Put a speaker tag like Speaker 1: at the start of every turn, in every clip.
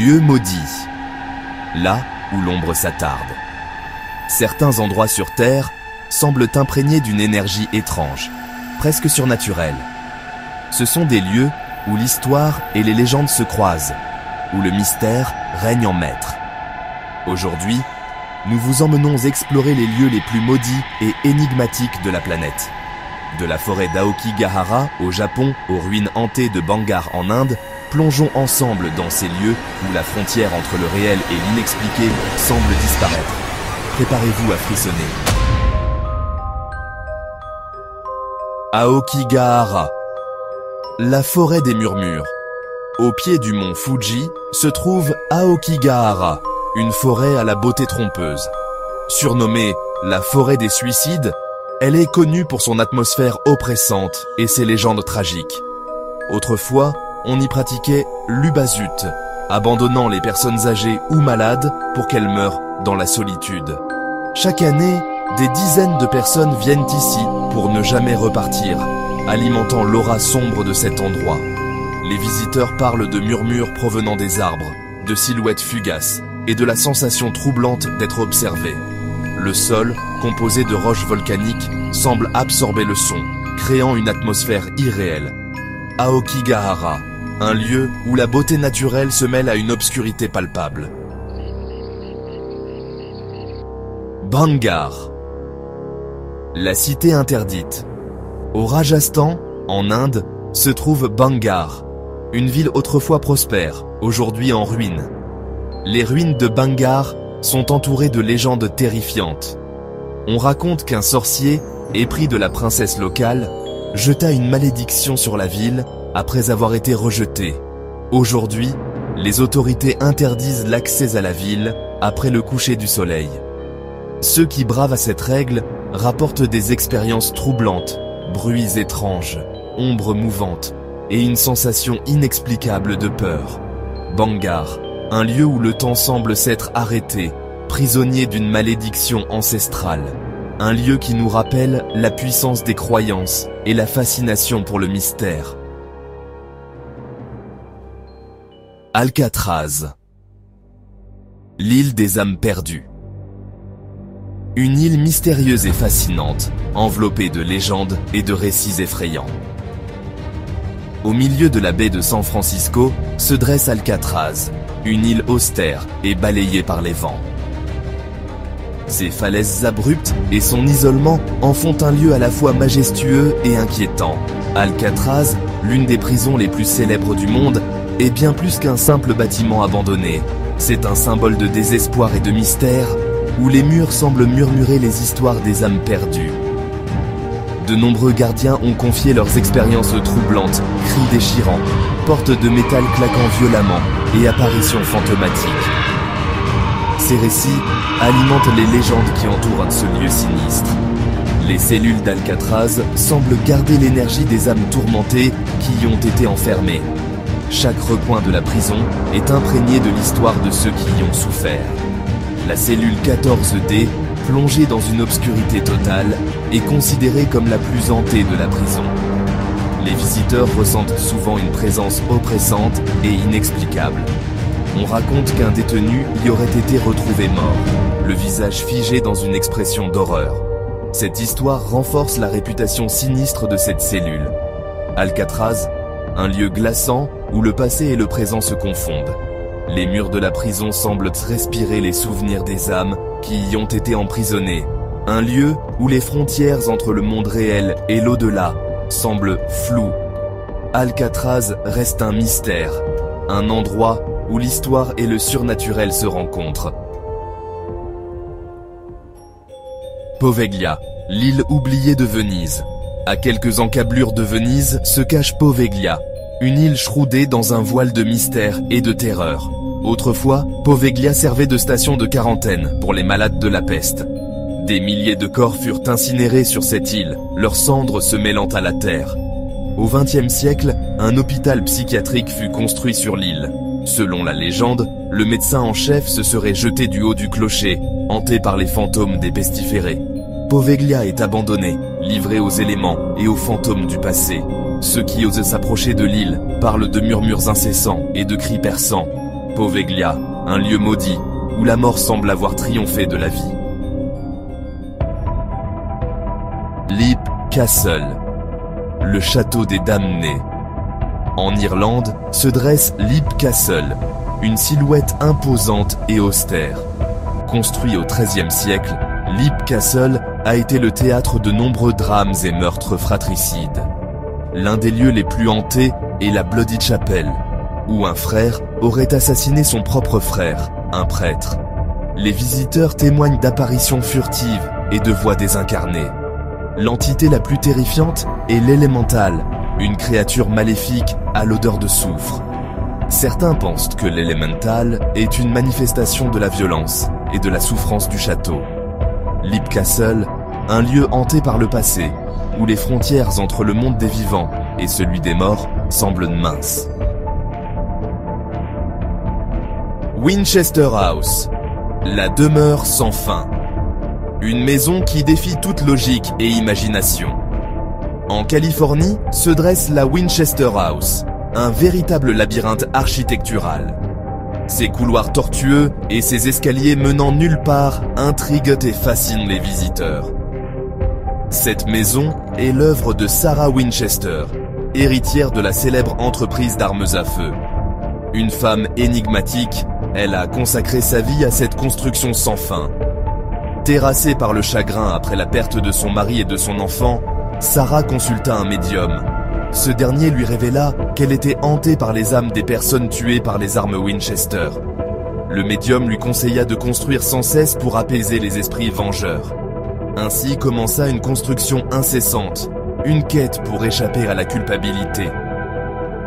Speaker 1: Lieu maudit. Là où l'ombre s'attarde. Certains endroits sur Terre semblent imprégnés d'une énergie étrange, presque surnaturelle. Ce sont des lieux où l'histoire et les légendes se croisent, où le mystère règne en maître. Aujourd'hui, nous vous emmenons explorer les lieux les plus maudits et énigmatiques de la planète. De la forêt d'Aokigahara au Japon aux ruines hantées de Bangar en Inde, plongeons ensemble dans ces lieux où la frontière entre le réel et l'inexpliqué semble disparaître. Préparez-vous à frissonner. Aokigahara, la forêt des murmures. Au pied du mont Fuji se trouve Aokigahara, une forêt à la beauté trompeuse. Surnommée la forêt des suicides, elle est connue pour son atmosphère oppressante et ses légendes tragiques. Autrefois, on y pratiquait l'ubasut, abandonnant les personnes âgées ou malades pour qu'elles meurent dans la solitude. Chaque année, des dizaines de personnes viennent ici pour ne jamais repartir, alimentant l'aura sombre de cet endroit. Les visiteurs parlent de murmures provenant des arbres, de silhouettes fugaces et de la sensation troublante d'être observé. Le sol, composé de roches volcaniques, semble absorber le son, créant une atmosphère irréelle. Aokigahara, un lieu où la beauté naturelle se mêle à une obscurité palpable. Bangar, la cité interdite. Au Rajasthan, en Inde, se trouve Bangar, une ville autrefois prospère, aujourd'hui en ruine. Les ruines de Bangar sont entourées de légendes terrifiantes. On raconte qu'un sorcier, épris de la princesse locale, jeta une malédiction sur la ville après avoir été rejeté. Aujourd'hui, les autorités interdisent l'accès à la ville après le coucher du soleil. Ceux qui bravent à cette règle rapportent des expériences troublantes, bruits étranges, ombres mouvantes et une sensation inexplicable de peur. Bangar, un lieu où le temps semble s'être arrêté, prisonnier d'une malédiction ancestrale. Un lieu qui nous rappelle la puissance des croyances et la fascination pour le mystère. Alcatraz, l'île des âmes perdues. Une île mystérieuse et fascinante, enveloppée de légendes et de récits effrayants. Au milieu de la baie de San Francisco se dresse Alcatraz, une île austère et balayée par les vents. Ses falaises abruptes et son isolement en font un lieu à la fois majestueux et inquiétant. Alcatraz, l'une des prisons les plus célèbres du monde, est bien plus qu'un simple bâtiment abandonné. C'est un symbole de désespoir et de mystère, où les murs semblent murmurer les histoires des âmes perdues. De nombreux gardiens ont confié leurs expériences troublantes, cris déchirants, portes de métal claquant violemment et apparitions fantomatiques. Ces récits alimentent les légendes qui entourent ce lieu sinistre. Les cellules d'Alcatraz semblent garder l'énergie des âmes tourmentées qui y ont été enfermées. Chaque recoin de la prison est imprégné de l'histoire de ceux qui y ont souffert. La cellule 14D, plongée dans une obscurité totale, est considérée comme la plus hantée de la prison. Les visiteurs ressentent souvent une présence oppressante et inexplicable. On raconte qu'un détenu y aurait été retrouvé mort, le visage figé dans une expression d'horreur. Cette histoire renforce la réputation sinistre de cette cellule. Alcatraz, un lieu glaçant où le passé et le présent se confondent. Les murs de la prison semblent respirer les souvenirs des âmes qui y ont été emprisonnées. Un lieu où les frontières entre le monde réel et l'au-delà semblent floues. Alcatraz reste un mystère, un endroit où l'histoire et le surnaturel se rencontrent. Poveglia, l'île oubliée de Venise. À quelques encablures de Venise se cache Poveglia, une île shroudée dans un voile de mystère et de terreur. Autrefois, Poveglia servait de station de quarantaine pour les malades de la peste. Des milliers de corps furent incinérés sur cette île, leurs cendres se mêlant à la terre. Au XXe siècle, un hôpital psychiatrique fut construit sur l'île. Selon la légende, le médecin en chef se serait jeté du haut du clocher, hanté par les fantômes des pestiférés. Poveglia est abandonnée, livrée aux éléments et aux fantômes du passé. Ceux qui osent s'approcher de l'île parlent de murmures incessants et de cris perçants. Poveglia, un lieu maudit, où la mort semble avoir triomphé de la vie. Leap Castle, le château des damnés. En Irlande se dresse Leap Castle, une silhouette imposante et austère. Construit au XIIIe siècle, Leap Castle a été le théâtre de nombreux drames et meurtres fratricides. L'un des lieux les plus hantés est la Bloody Chapel, où un frère aurait assassiné son propre frère, un prêtre. Les visiteurs témoignent d'apparitions furtives et de voix désincarnées. L'entité la plus terrifiante est l'Elemental, une créature maléfique à l'odeur de soufre. Certains pensent que l'Elemental est une manifestation de la violence et de la souffrance du château. Leap Castle, un lieu hanté par le passé, où les frontières entre le monde des vivants et celui des morts semblent minces. Winchester House, la demeure sans fin. Une maison qui défie toute logique et imagination. En Californie se dresse la Winchester House, un véritable labyrinthe architectural. Ses couloirs tortueux et ses escaliers menant nulle part intriguent et fascinent les visiteurs. Cette maison est l'œuvre de Sarah Winchester, héritière de la célèbre entreprise d'armes à feu. Une femme énigmatique, elle a consacré sa vie à cette construction sans fin. Terrassée par le chagrin après la perte de son mari et de son enfant, Sarah consulta un médium. Ce dernier lui révéla qu'elle était hantée par les âmes des personnes tuées par les armes Winchester. Le médium lui conseilla de construire sans cesse pour apaiser les esprits vengeurs. Ainsi commença une construction incessante, une quête pour échapper à la culpabilité.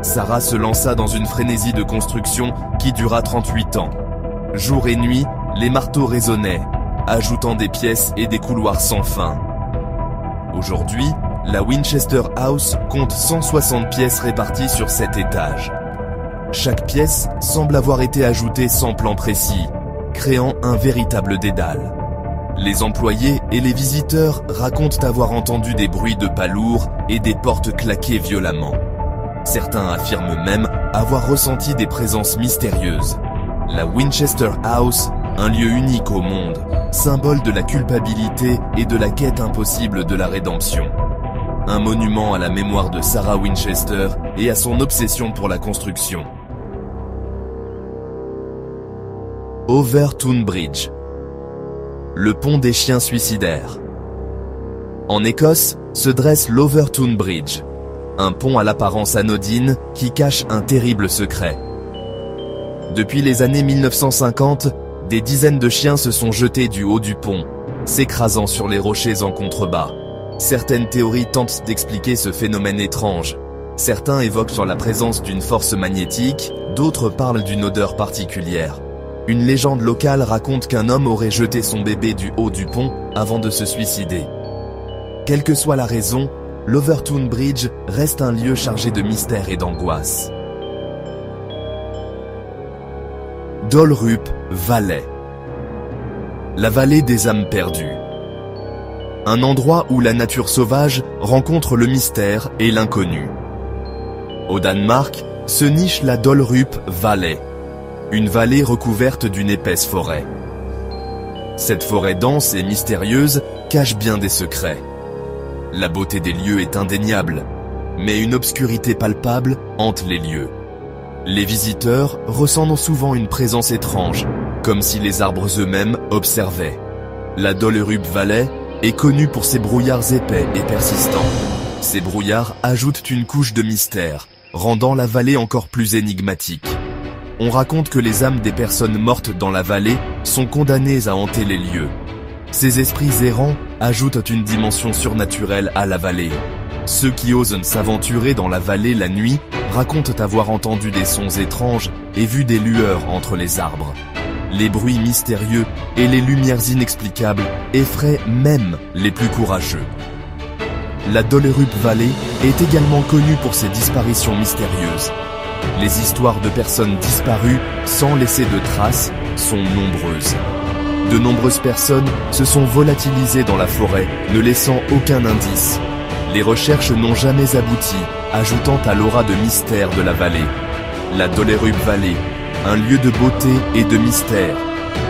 Speaker 1: Sarah se lança dans une frénésie de construction qui dura 38 ans. Jour et nuit, les marteaux résonnaient, ajoutant des pièces et des couloirs sans fin. Aujourd'hui, la Winchester House compte 160 pièces réparties sur 7 étages. Chaque pièce semble avoir été ajoutée sans plan précis, créant un véritable dédale. Les employés et les visiteurs racontent avoir entendu des bruits de pas lourds et des portes claquer violemment. Certains affirment même avoir ressenti des présences mystérieuses. La Winchester House, un lieu unique au monde, symbole de la culpabilité et de la quête impossible de la rédemption. Un monument à la mémoire de Sarah Winchester et à son obsession pour la construction. Overtoun Bridge, le pont des chiens suicidaires. En Écosse se dresse l'Overtoun Bridge, un pont à l'apparence anodine qui cache un terrible secret. Depuis les années 1950, des dizaines de chiens se sont jetés du haut du pont, s'écrasant sur les rochers en contrebas. Certaines théories tentent d'expliquer ce phénomène étrange. Certains évoquent sur la présence d'une force magnétique, d'autres parlent d'une odeur particulière. Une légende locale raconte qu'un homme aurait jeté son bébé du haut du pont avant de se suicider. Quelle que soit la raison, l'Overtoun Bridge reste un lieu chargé de mystère et d'angoisse. Dolrup Valley, la vallée des âmes perdues. Un endroit où la nature sauvage rencontre le mystère et l'inconnu. Au Danemark se niche la Dolrup Valley, une vallée recouverte d'une épaisse forêt. Cette forêt dense et mystérieuse cache bien des secrets. La beauté des lieux est indéniable, mais une obscurité palpable hante les lieux. Les visiteurs ressentent souvent une présence étrange, comme si les arbres eux-mêmes observaient. La Dolrup Valley est connue pour ses brouillards épais et persistants. Ces brouillards ajoutent une couche de mystère, rendant la vallée encore plus énigmatique. On raconte que les âmes des personnes mortes dans la vallée sont condamnées à hanter les lieux. Ces esprits errants ajoutent une dimension surnaturelle à la vallée. Ceux qui osent s'aventurer dans la vallée la nuit racontent avoir entendu des sons étranges et vu des lueurs entre les arbres. Les bruits mystérieux et les lumières inexplicables effraient même les plus courageux. La Dolrup Valley est également connue pour ses disparitions mystérieuses. Les histoires de personnes disparues sans laisser de traces sont nombreuses. De nombreuses personnes se sont volatilisées dans la forêt, ne laissant aucun indice. Les recherches n'ont jamais abouti, ajoutant à l'aura de mystère de la vallée. La Dolrup Valley un lieu de beauté et de mystère,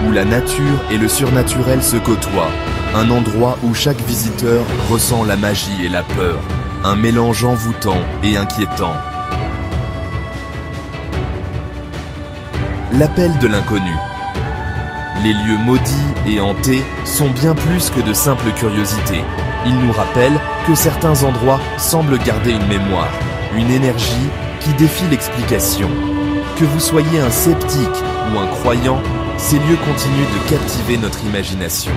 Speaker 1: où la nature et le surnaturel se côtoient, un endroit où chaque visiteur ressent la magie et la peur, un mélange envoûtant et inquiétant. L'appel de l'inconnu. Les lieux maudits et hantés sont bien plus que de simples curiosités. Ils nous rappellent que certains endroits semblent garder une mémoire, une énergie qui défie l'explication. Que vous soyez un sceptique ou un croyant, ces lieux continuent de captiver notre imagination.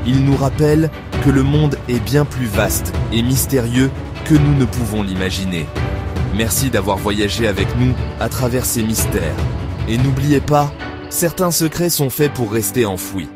Speaker 1: Ils nous rappellent que le monde est bien plus vaste et mystérieux que nous ne pouvons l'imaginer. Merci d'avoir voyagé avec nous à travers ces mystères. Et n'oubliez pas, certains secrets sont faits pour rester enfouis.